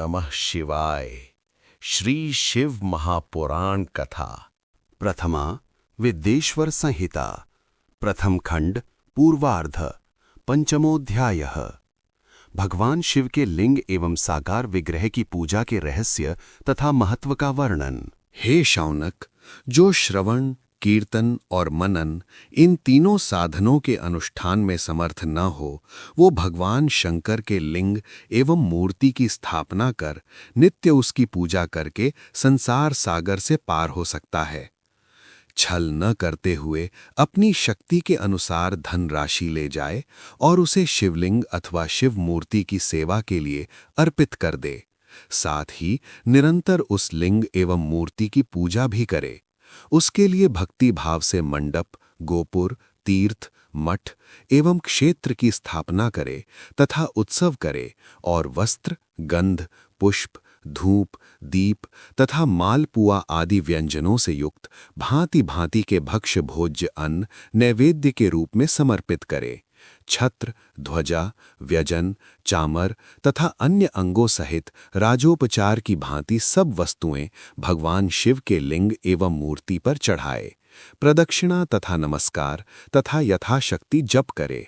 नमः शिवाय। श्री शिव महापुराण कथा। प्रथमा विद्येश्वर संहिता, प्रथम खंड, पूर्वार्ध, पंचमोध्यायः। भगवान शिव के लिंग एवं साकार विग्रह की पूजा के रहस्य तथा महत्व का वर्णन। हे शौनक, जो श्रवण, कीर्तन और मनन इन तीनों साधनों के अनुष्ठान में समर्थ न हो, वो भगवान शंकर के लिंग एवं मूर्ति की स्थापना कर नित्य उसकी पूजा करके संसार सागर से पार हो सकता है। छल न करते हुए अपनी शक्ति के अनुसार धन राशि ले जाए और उसे शिवलिंग अथवा शिव मूर्ति की सेवा के लिए अर्पित कर दे। साथ ही निरंतर उस लिंग एवं मूर्ति की पूजा भी करे। उसके लिए भक्ति भाव से मंडप, गोपुर, तीर्थ, मठ एवं क्षेत्र की स्थापना करे तथा उत्सव करे और वस्त्र, गंध, पुष्प, धूप, दीप तथा मालपुआ आदि व्यंजनों से युक्त भांति भांति के भक्ष्य भोज्य अन्न नैवेद्य के रूप में समर्पित करे। छत्र, ध्वजा, व्यजन, चामर तथा अन्य अंगों सहित राजोपचार की भांति सब वस्तुएं भगवान शिव के लिंग एवं मूर्ति पर चढ़ाए। प्रदक्षिणा तथा नमस्कार तथा यथाशक्ति जप करे।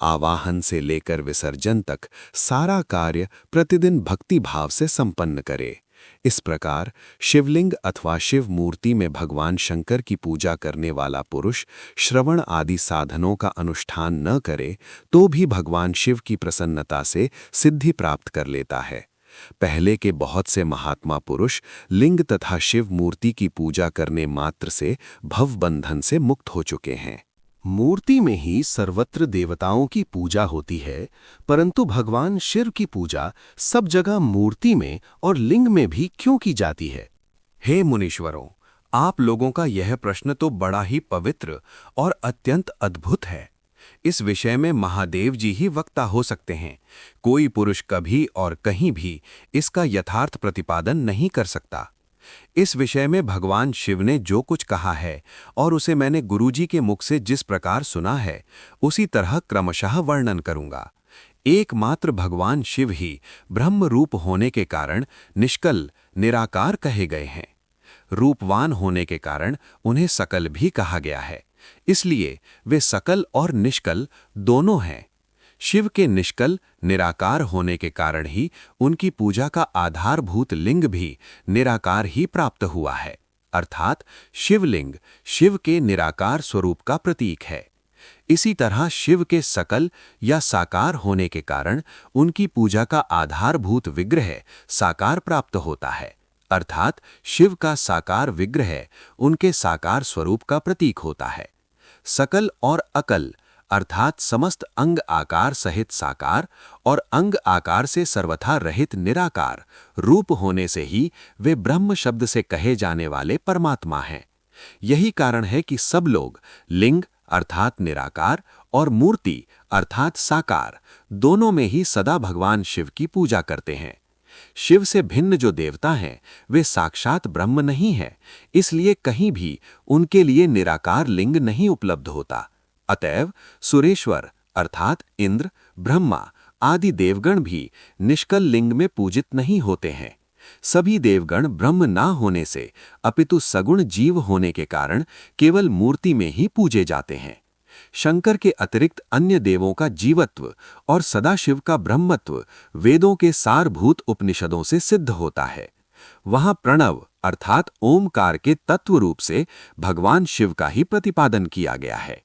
आवाहन से लेकर विसर्जन तक सारा कार्य प्रतिदिन भक्ति भाव से संपन्न करे। इस प्रकार शिवलिंग अथवा शिव मूर्ति में भगवान शंकर की पूजा करने वाला पुरुष श्रवण आदि साधनों का अनुष्ठान न करे तो भी भगवान शिव की प्रसन्नता से सिद्धि प्राप्त कर लेता है। पहले के बहुत से महात्मा पुरुष लिंग तथा शिव मूर्ति की पूजा करने मात्र से भवबंधन से मुक्त हो चुके हैं। मूर्ति में ही सर्वत्र देवताओं की पूजा होती है, परंतु भगवान शिव की पूजा सब जगह मूर्ति में और लिंग में भी क्यों की जाती है? हे मुनीश्वरों, आप लोगों का यह प्रश्न तो बड़ा ही पवित्र और अत्यंत अद्भुत है। इस विषय में महादेव जी ही वक्ता हो सकते हैं। कोई पुरुष कभी और कहीं भी इसका यथार्थ प्रतिपादन नहीं कर सकता। इस विषय में भगवान शिव ने जो कुछ कहा है और उसे मैंने गुरुजी के मुख से जिस प्रकार सुना है, उसी तरह क्रमशः वर्णन करूंगा। एकमात्र भगवान शिव ही ब्रह्म रूप होने के कारण निष्कल, निराकार कहे गए हैं। रूपवान होने के कारण उन्हें सकल भी कहा गया है, इसलिए वे सकल और निष्कल दोनों हैं। शिव के निष्कल, निराकार होने के कारण ही उनकी पूजा का आधारभूत लिंग भी निराकार ही प्राप्त हुआ है, अर्थात शिवलिंग शिव के निराकार स्वरूप का प्रतीक है। इसी तरह शिव के सकल या साकार होने के कारण उनकी पूजा का आधारभूत विग्रह साकार प्राप्त होता है, अर्थात शिव का साकार विग्रह उनके साकार स्वरूप का प्रतीक होता है। सकल और अकल अर्थात समस्त अंग आकार सहित साकार और अंग आकार से सर्वथा रहित निराकार रूप होने से ही वे ब्रह्म शब्द से कहे जाने वाले परमात्मा हैं। यही कारण है कि सब लोग लिंग अर्थात निराकार और मूर्ति अर्थात साकार दोनों में ही सदा भगवान शिव की पूजा करते हैं। शिव से भिन्न जो देवता हैं वे साक्षात ब्रह्म नहीं है, इसलिए कहीं भी उनके लिए निराकार लिंग नहीं उपलब्ध होता। अतएव सुरेश्वर अर्थात इंद्र, ब्रह्मा आदि देवगण भी निष्कल लिंग में पूजित नहीं होते हैं। सभी देवगण ब्रह्म ना होने से अपितु सगुण जीव होने के कारण केवल मूर्ति में ही पूजे जाते हैं। शंकर के अतिरिक्त अन्य देवों का जीवत्व और सदाशिव का ब्रह्मत्व वेदों के सारभूत उपनिषदों से सिद्ध होता है। वहां प्रणव अर्थात ओमकार के तत्व रूप से भगवान शिव का ही प्रतिपादन किया गया है।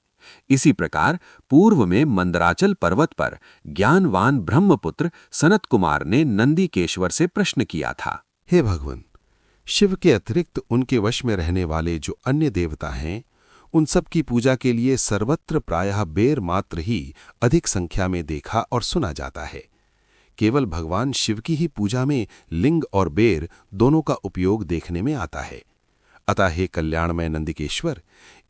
इसी प्रकार पूर्व में मंदराचल पर्वत पर ज्ञानवान ब्रह्मपुत्र सनत कुमार ने नंदीकेश्वर से प्रश्न किया था। हे भगवान, शिव के अतिरिक्त उनके वश में रहने वाले जो अन्य देवता हैं, उन सब की पूजा के लिए सर्वत्र प्रायः बेर मात्र ही अधिक संख्या में देखा और सुना जाता है। केवल भगवान शिव की ही पूजा में लिंग और बेर दोनों का उपयोग देखने में आता है। अतः हे कल्याणमय नंदिकेश्वर,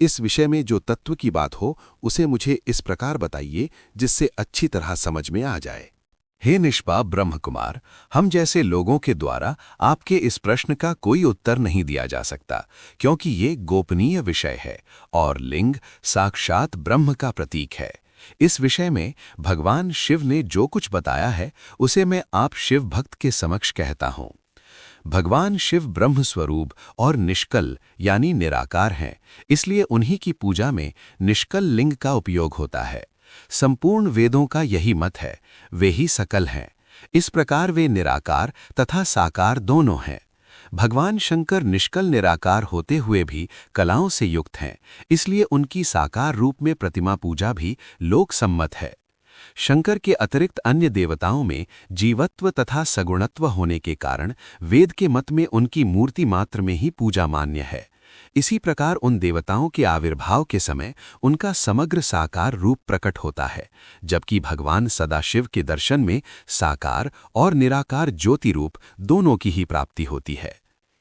इस विषय में जो तत्व की बात हो उसे मुझे इस प्रकार बताइए जिससे अच्छी तरह समझ में आ जाए। हे निष्पाप ब्रह्मकुमार, हम जैसे लोगों के द्वारा आपके इस प्रश्न का कोई उत्तर नहीं दिया जा सकता, क्योंकि ये गोपनीय विषय है और लिंग साक्षात ब्रह्म का प्रतीक है। इस विषय में भगवान शिव ने जो कुछ बताया है उसे मैं आप शिव भक्त के समक्ष कहता हूं। भगवान शिव ब्रह्म स्वरूप और निष्कल यानी निराकार हैं, इसलिए उन्हीं की पूजा में निष्कल लिंग का उपयोग होता है। संपूर्ण वेदों का यही मत है, वे ही सकल हैं। इस प्रकार वे निराकार तथा साकार दोनों हैं। भगवान शंकर निष्कल निराकार होते हुए भी कलाओं से युक्त हैं, इसलिए उनकी साकार रूप में प्रतिमा पूजा भी लोक सम्मत है। शंकर के अतिरिक्त अन्य देवताओं में जीवत्व तथा सगुणत्व होने के कारण वेद के मत में उनकी मूर्ति मात्र में ही पूजा मान्य है। इसी प्रकार उन देवताओं के आविर्भाव के समय उनका समग्र साकार रूप प्रकट होता है, जबकि भगवान सदाशिव के दर्शन में साकार और निराकार ज्योति रूप दोनों की ही प्राप्ति होती है।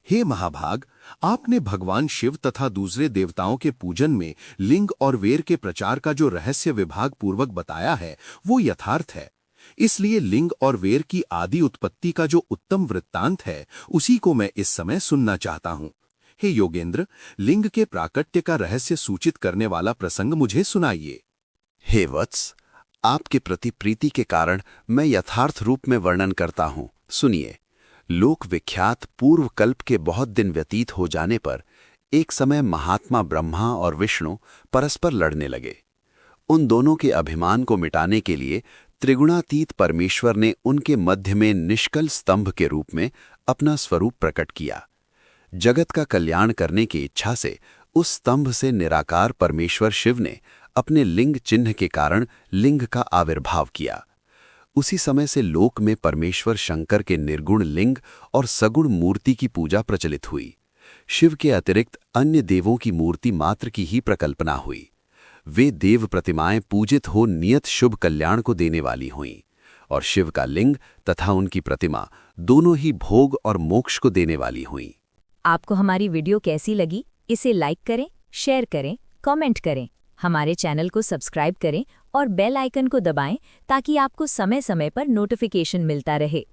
हे महाभाग, आपने भगवान शिव तथा दूसरे देवताओं के पूजन में लिंग और वेर के प्रचार का जो रहस्य विभाग पूर्वक बताया है वो यथार्थ है। इसलिए लिंग और वेर की आदि उत्पत्ति का जो उत्तम वृत्तांत है उसी को मैं इस समय सुनना चाहता हूँ। हे योगेंद्र, लिंग के प्राकट्य का रहस्य सूचित करने वाला प्रसंग मुझे सुनाइए। हे वत्स, आपके प्रति प्रीति के कारण मैं यथार्थ रूप में वर्णन करता हूँ, सुनिए। लोक विख्यात पूर्व कल्प के बहुत दिन व्यतीत हो जाने पर एक समय महात्मा ब्रह्मा और विष्णु परस्पर लड़ने लगे। उन दोनों के अभिमान को मिटाने के लिए त्रिगुणातीत परमेश्वर ने उनके मध्य में निष्कल स्तंभ के रूप में अपना स्वरूप प्रकट किया। जगत का कल्याण करने की इच्छा से उस स्तंभ से निराकार परमेश्वर शिव ने अपने लिंग चिन्ह के कारण लिंग का आविर्भाव किया। उसी समय से लोक में परमेश्वर शंकर के निर्गुण लिंग और सगुण मूर्ति की पूजा प्रचलित हुई। शिव के अतिरिक्त अन्य देवों की मूर्ति मात्र की ही प्रकल्पना हुई। वे देव प्रतिमाएं पूजित हो नियत शुभ कल्याण को देने वाली हुईं, और शिव का लिंग तथा उनकी प्रतिमा दोनों ही भोग और मोक्ष को देने वाली हुईं। आपको हमारी वीडियो कैसी लगी? इसे लाइक करें, शेयर करें, कमेंट करें। हमारे चैनल को सब्सक्राइब करें और बेल आइकन को दबाएं ताकि आपको समय समय पर नोटिफिकेशन मिलता रहे।